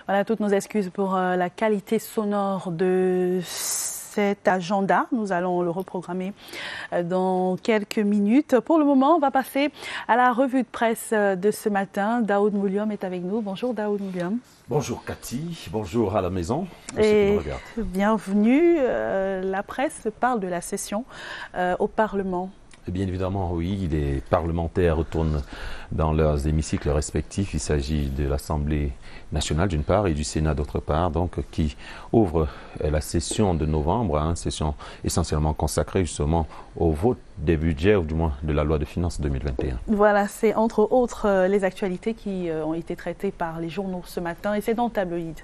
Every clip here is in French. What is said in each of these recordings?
Voilà, toutes nos excuses pour la qualité sonore de cet agenda. Nous allons le reprogrammer dans quelques minutes. Pour le moment, on va passer à la revue de presse de ce matin. Daoud Mouliom est avec nous. Bonjour Daoud Mouliom. Bonjour Cathy, bonjour à la maison. Et bienvenue. La presse parle de la session au Parlement. Bien évidemment, oui, les parlementaires retournent dans leurs hémicycles respectifs. Il s'agit de l'Assemblée nationale d'une part et du Sénat d'autre part, donc qui ouvre la session de novembre, une session essentiellement consacrée justement au vote des budgets ou du moins de la loi de finances 2021. Voilà, c'est entre autres les actualités qui ont été traitées par les journaux ce matin et c'est dans le tabloïd.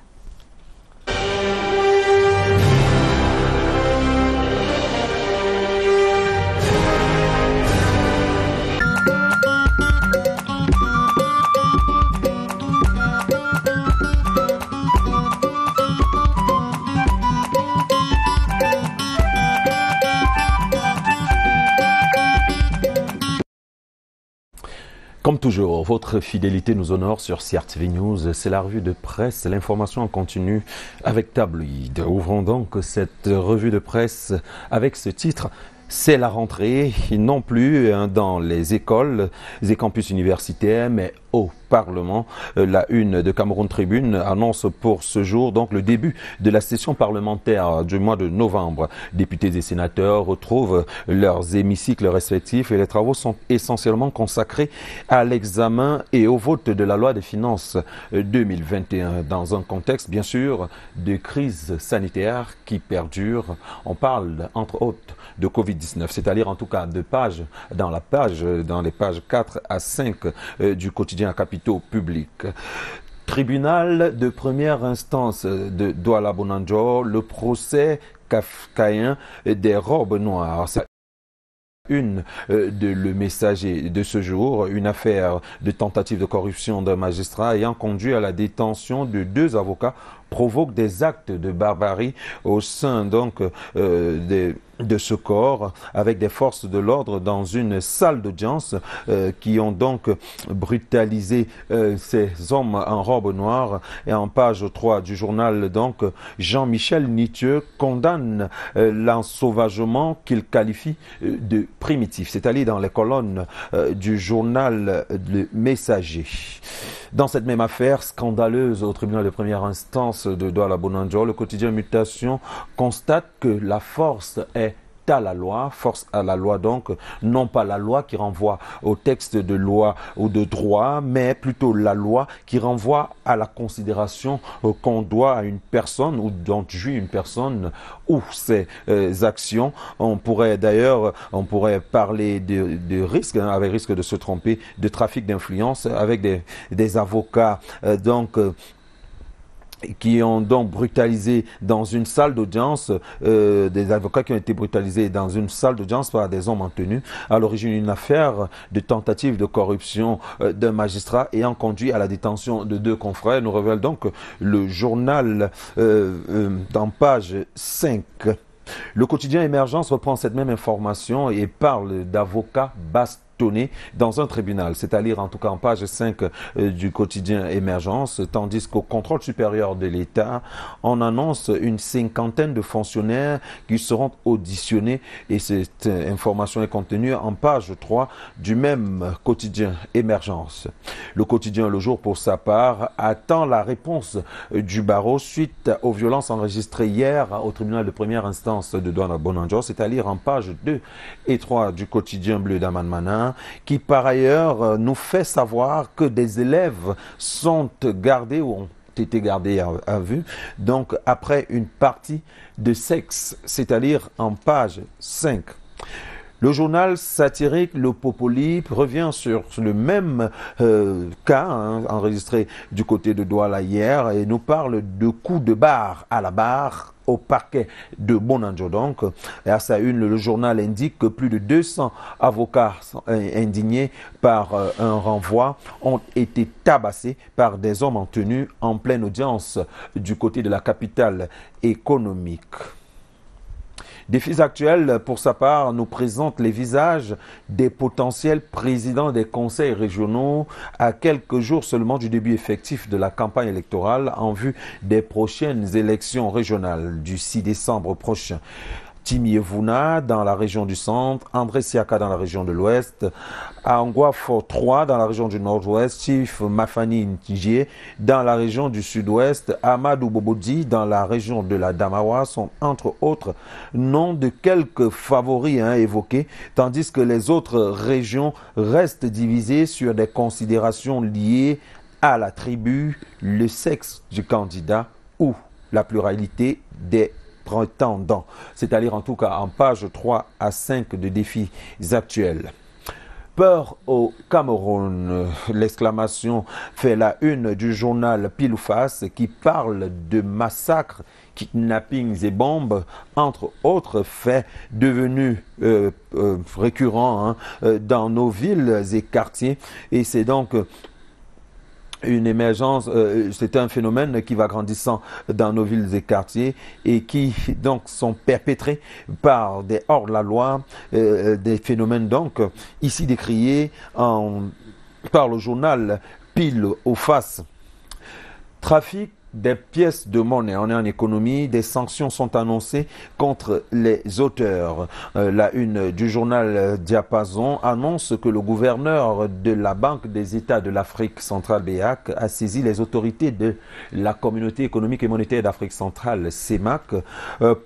Comme toujours, votre fidélité nous honore sur CRTV News. C'est la revue de presse, l'information en continu avec tabloïd. Ouvrons donc cette revue de presse avec ce titre. C'est la rentrée, non plus dans les écoles et campus universitaires, mais au Parlement. La une de Cameroun Tribune annonce pour ce jour donc le début de la session parlementaire du mois de novembre. Députés et sénateurs retrouvent leurs hémicycles respectifs et les travaux sont essentiellement consacrés à l'examen et au vote de la loi des finances 2021 dans un contexte bien sûr de crise sanitaire qui perdure. On parle entre autres de Covid-19, c'est-à-dire en tout cas de pages dans les pages 4 à 5 du quotidien Capitaux Publics. Tribunal de première instance de Douala Bonanjo, le procès kafkaïen des robes noires. Une de Le Messager de ce jour, une affaire de tentative de corruption d'un magistrat ayant conduit à la détention de 2 avocats provoque des actes de barbarie au sein donc de ce corps avec des forces de l'ordre dans une salle d'audience qui ont donc brutalisé ces hommes en robe noire. Et en page 3 du journal, donc, Jean-Michel Nitieux condamne l'ensauvagement qu'il qualifie de primitif. C'est allé dans les colonnes du journal Le Messager. Dans cette même affaire scandaleuse au tribunal de première instance de Douala Bonanjo, le quotidien Mutation constate que la force est à la loi, force à la loi donc, non pas la loi qui renvoie au texte de loi ou de droit, mais plutôt la loi qui renvoie à la considération qu'on doit à une personne ou dont jouit une personne ou ses actions. On pourrait parler de risque, avec risque de se tromper, de trafic d'influence avec des avocats qui ont donc brutalisé dans une salle d'audience, des avocats qui ont été brutalisés dans une salle d'audience par des hommes en tenue, à l'origine d'une affaire de tentative de corruption d'un magistrat ayant conduit à la détention de 2 confrères, nous révèle donc le journal dans page 5. Le quotidien Émergence reprend cette même information et parle d'avocats bastonnés dans un tribunal. C'est à lire en tout cas en page 5 du quotidien Émergence, tandis qu'au contrôle supérieur de l'État, on annonce une 50aine de fonctionnaires qui seront auditionnés et cette information est contenue en page 3 du même quotidien Émergence. Le quotidien Le Jour, pour sa part, attend la réponse du barreau suite aux violences enregistrées hier au tribunal de première instance de Douala Bonanjo. C'est à lire en page 2 et 3 du quotidien Bleu d'Amanmana, qui par ailleurs nous fait savoir que des élèves sont gardés ou ont été gardés à vue, donc après une partie de sexe, c'est-à-dire en page 5. Le journal satirique Le Popoli revient sur le même cas enregistré du côté de Douala hier et nous parle de coups de barre à la barre au parquet de Bonanjo. Donc, et à sa une, le journal indique que plus de 200 avocats indignés par un renvoi ont été tabassés par des hommes en tenue en pleine audience du côté de la capitale économique. Défis actuels, pour sa part, nous présente les visages des potentiels présidents des conseils régionaux à quelques jours seulement du début effectif de la campagne électorale en vue des prochaines élections régionales du 6 décembre prochain. Timi Evuna dans la région du centre, André Siaka dans la région de l'ouest, Angwafo 3 dans la région du nord-ouest, Chief Mafani Ntijie dans la région du sud-ouest, Amadou Bobodi dans la région de la Damawa sont entre autres noms de quelques favoris évoqués, tandis que les autres régions restent divisées sur des considérations liées à la tribu, le sexe du candidat ou la pluralité des prétendants, c'est-à-dire en tout cas en page 3 à 5 de défis actuels. Peur au Cameroun, l'exclamation fait la une du journal Pile ou Face qui parle de massacres, kidnappings et bombes, entre autres faits devenus récurrents dans nos villes et quartiers. Et c'est donc une émergence, c'est un phénomène qui va grandissant dans nos villes et quartiers et qui donc sont perpétrés par des hors-la-loi, des phénomènes donc ici décriés par le journal Pile ou Face. Trafic des pièces de monnaie. On est en économie, des sanctions sont annoncées contre les auteurs. La une du journal Diapason annonce que le gouverneur de la Banque des États de l'Afrique centrale BEAC a saisi les autorités de la Communauté économique et monétaire d'Afrique centrale CEMAC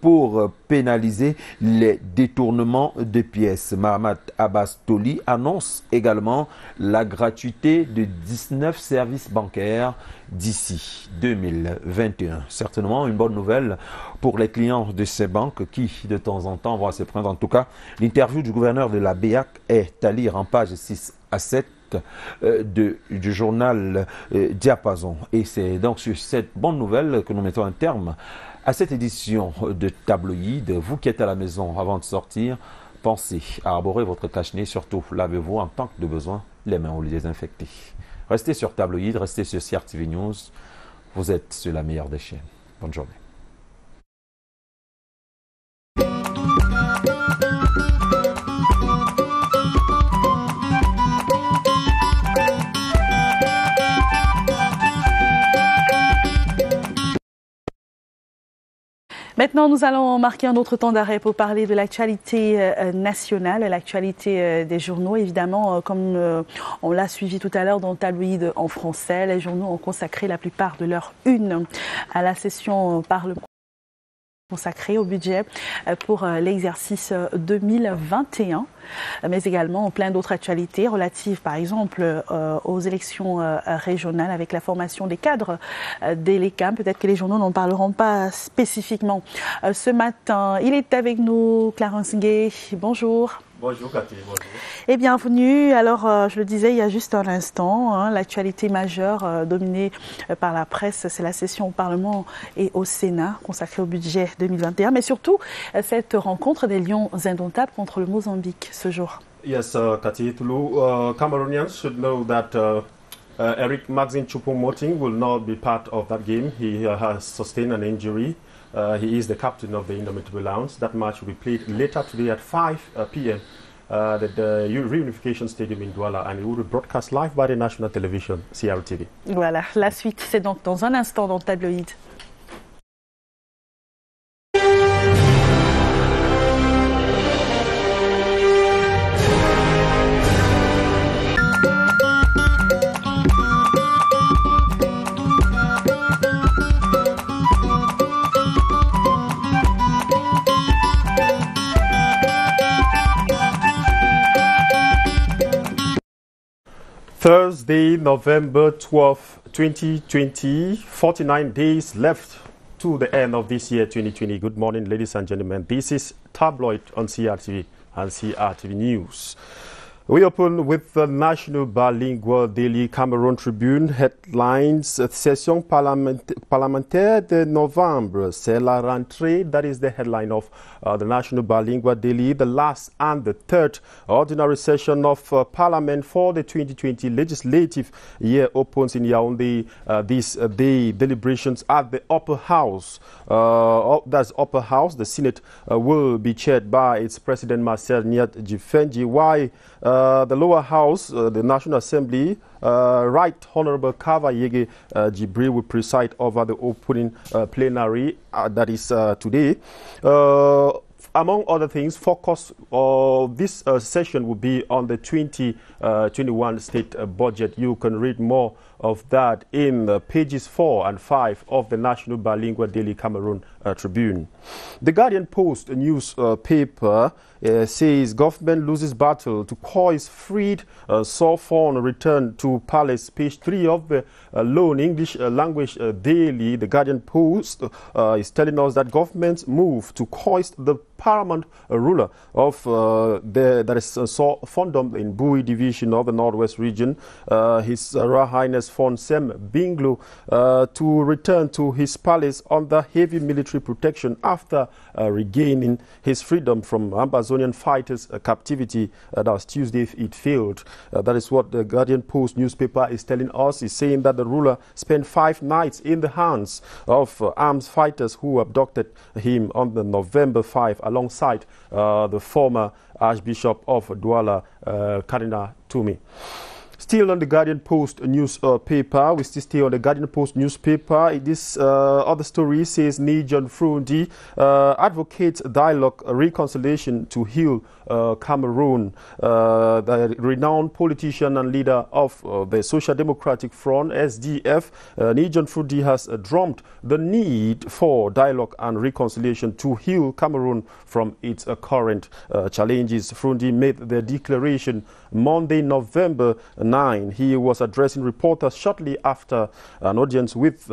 pour pénaliser les détournements de pièces. Mahamat Abbas Toli annonce également la gratuité de 19 services bancaires d'ici 2021. Certainement une bonne nouvelle pour les clients de ces banques qui, de temps en temps, vont se prendre. En tout cas, l'interview du gouverneur de la BEAC est à lire en page 6 à 7 du journal Diapason. Et c'est donc sur cette bonne nouvelle que nous mettons un terme à cette édition de Tabloïd. Vous qui êtes à la maison avant de sortir, pensez à arborer votre cache-nez. Surtout, lavez-vous en tant que de besoin les mains ou les désinfecter. Restez sur Tabloïd, restez sur CRTV News. Vous êtes sur la meilleure des chaînes. Bonne journée. Maintenant, nous allons marquer un autre temps d'arrêt pour parler de l'actualité nationale, l'actualité des journaux. Évidemment, comme on l'a suivi tout à l'heure dans Tabloïd en français, les journaux ont consacré la plupart de leur une à la session parlementaire consacrée au budget pour l'exercice 2021, mais également plein d'autres actualités relatives, par exemple, aux élections régionales avec la formation des cadres des LECAM. Peut-être que les journaux n'en parleront pas spécifiquement ce matin. Il est avec nous, Clarence Gay. Bonjour. Bonjour Cathy, bonjour. Et bienvenue. Alors, je le disais il y a juste un instant, l'actualité majeure dominée par la presse, c'est la session au Parlement et au Sénat consacrée au budget 2021, mais surtout cette rencontre des Lions indomptables contre le Mozambique ce jour. Yes, Cathy Tulu, Cameroonians should know that Eric Maxine Choupo-Moting will not be part of that game. He has sustained an injury. He is the captain of the Indomitable Lions. That match will be played later today at 5 p.m. At the Reunification Stadium in Douala, and it will be broadcast live by the national television, CRTV. Voilà, la suite, c'est donc dans un instant dans le Tabloïd. Thursday, November 12th, 2020, 49 days left to the end of this year, 2020. Good morning, ladies and gentlemen. This is Tabloid on CRTV and CRTV News. We open with the National Bilingual Daily Cameroon Tribune headlines. Session parlementaire de novembre, c'est la rentrée. That is the headline of the National Bilingual Daily. The last and the third ordinary session of Parliament for the 2020 legislative year opens in Yaoundé this day. Deliberations at the upper house. That's upper house. The Senate will be chaired by its president Marcel Nyat Jifenji. Why? The lower house, the National Assembly, Right Honorable Kava Yege Jibril will preside over the opening plenary that is today. Among other things, focus of this session will be on the 2021 state budget. You can read more of that in pages 4 and 5 of the National Bilingual Daily Cameroon Tribune. The Guardian Post newspaper says government loses battle to coins freed Sofon return to palace. Page 3 of the lone English language daily. The Guardian Post is telling us that government's move to hoist the paramount ruler of that is Fondom in Bui division of the Northwest region, His Royal Highness Fon Sem Binglo, to return to his palace under heavy military protection after regaining his freedom from Amazonian fighters' captivity. That was Tuesday. It failed. That is what the Guardian Post newspaper is telling us. It's saying that the ruler spent 5 nights in the hands of armed fighters who abducted him on the November 5 alongside the former Archbishop of Douala, Cardinal Toumi. Still on the Guardian Post newspaper, we still stay on the Guardian Post newspaper. This other story says Nijon Frundi advocates dialogue reconciliation to heal Cameroon. The renowned politician and leader of the Social Democratic Front, SDF, Nijon Frundi has drummed the need for dialogue and reconciliation to heal Cameroon from its current challenges. Frundi made the declaration Monday, November 9. He was addressing reporters shortly after an audience with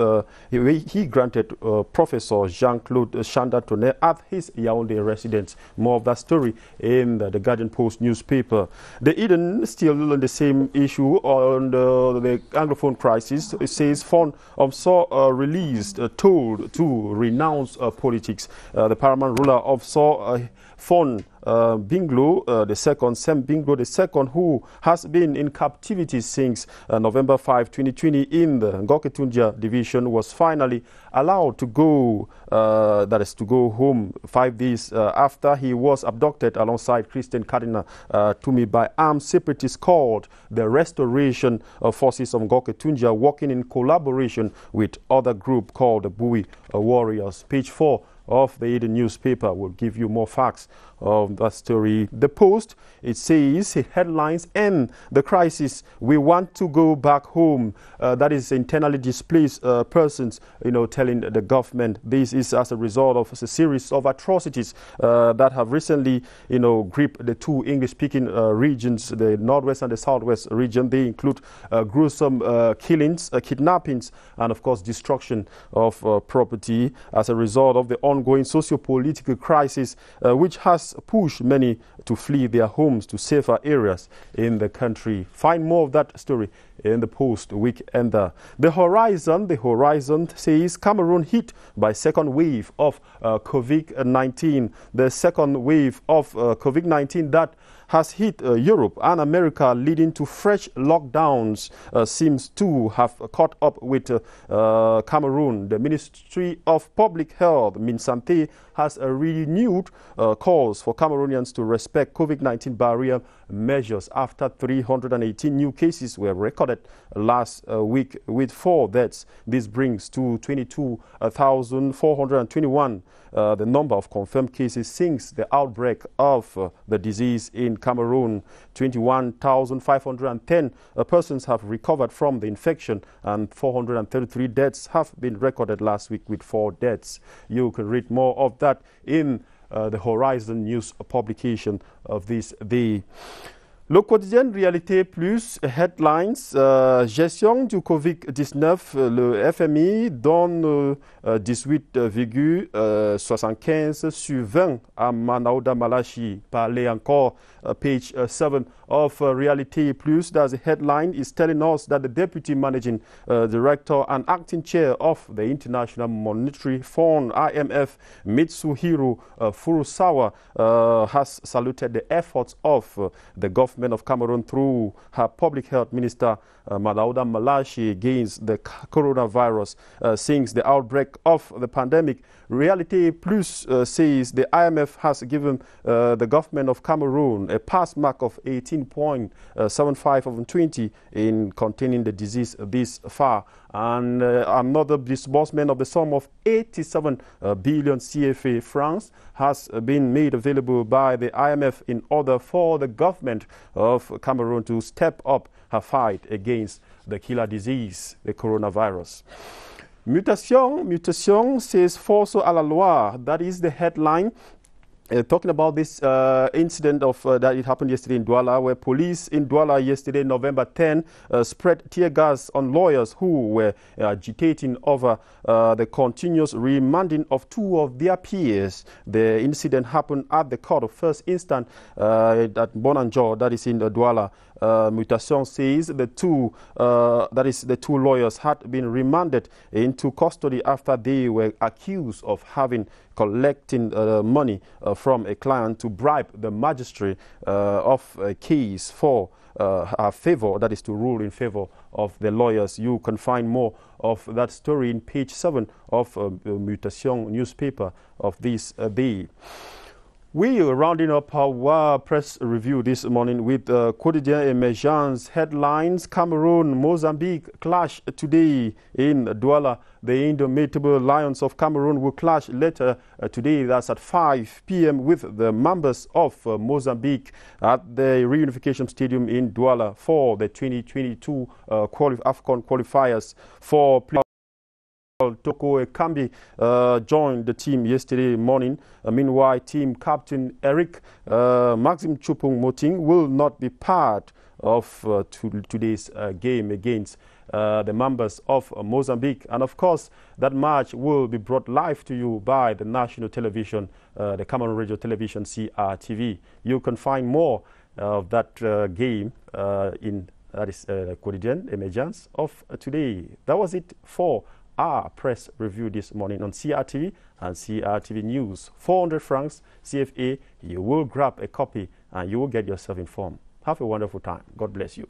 he granted Professor Jean-Claude Chanda-Tonnerre at his Yaoundé residence. More of that story in the Guardian Post newspaper. The Eden, still on the same issue on the Anglophone crisis, it says Fon released, told to renounce politics. The paramount ruler of Fon Binglo, the second, Sem Binglo, the second, who has been in captivity since November 5, 2020 in the Ngoketundia division, was finally allowed to go, that is to go home 5 days after he was abducted alongside Christian Cardinal Toumi by armed separatists called the Restoration Forces of Ngoketundia, working in collaboration with other group called the Bui Warriors. Page 4 of the Eden newspaper will give you more facts of that story. The Post, it says, headlines, end the crisis. We want to go back home. That is internally displaced persons, telling the government. This is as a result of a series of atrocities that have recently, gripped the two English-speaking regions, the Northwest and the Southwest region. They include gruesome killings, kidnappings, and of course destruction of property as a result of the ongoing socio-political crisis, which has pushed many to flee their homes to safer areas in the country. Find more of that story in the Post Weekender. The Horizon says Cameroon hit by second wave of COVID-19. The second wave of COVID-19 that has hit Europe and America, leading to fresh lockdowns, seems to have caught up with Cameroon. The Ministry of Public Health, MinSanté, has renewed calls for Cameroonians to respect COVID-19 barrier measures after 318 new cases were recorded last week with 4 deaths. This brings to 22,421 the number of confirmed cases since the outbreak of the disease in Cameroon. 21,510 persons have recovered from the infection, and 433 deaths have been recorded last week with 4 deaths. You can read more of that in the Horizon News publication of this day. Le quotidien Réalité Plus, headlines, gestion du Covid-19, le FMI donne 18,75 sur 20 à Malouda Malachi. Parlez encore, page 7 of Reality Plus. That's the headline is telling us that the Deputy Managing Director and Acting Chair of the International Monetary Fund, IMF, Mitsuhiro Furusawa, has saluted the efforts of the government of Cameroon through her Public Health Minister Malouda Malachi against the coronavirus since the outbreak of the pandemic. Reality Plus says the IMF has given the government of Cameroon a pass mark of 18.75 of 20 in containing the disease this far. And another disbursement of the sum of 87 billion CFA francs has been made available by the IMF in order for the government of Cameroon to step up her fight against the killer disease, the coronavirus. Mutation, says force à la loi. That is the headline. Talking about this incident of that it happened yesterday in Douala, where police in Douala yesterday, November 10, spread tear gas on lawyers who were agitating over the continuous remanding of two of their peers. The incident happened at the court of first instance at Bonanjo, that is in Douala. Mutation says the two lawyers had been remanded into custody after they were accused of collecting money from a client to bribe the magistrate of a case for a favor, that is to rule in favor of the lawyers. You can find more of that story in page 7 of Mutation newspaper of this day. We are rounding up our press review this morning with Quotidien Emergence headlines. Cameroon, Mozambique clash today in Douala. The indomitable Lions of Cameroon will clash later today. That's at 5 p.m. with the members of Mozambique at the Reunification Stadium in Douala for the 2022 AFCON qualifiers for Toko Ekambi joined the team yesterday morning. Meanwhile, team captain Eric Maxime Choupo-Moting will not be part of today's game against the members of Mozambique. And of course, that match will be brought live to you by the national television, the Cameroon Radio Television, CRTV. You can find more of that game in that is Quotidien Emergence of today. That was it for our press review this morning on CRTV and CRTV News. 400 francs CFA. You will grab a copy and you will get yourself informed. Have a wonderful time. God bless you.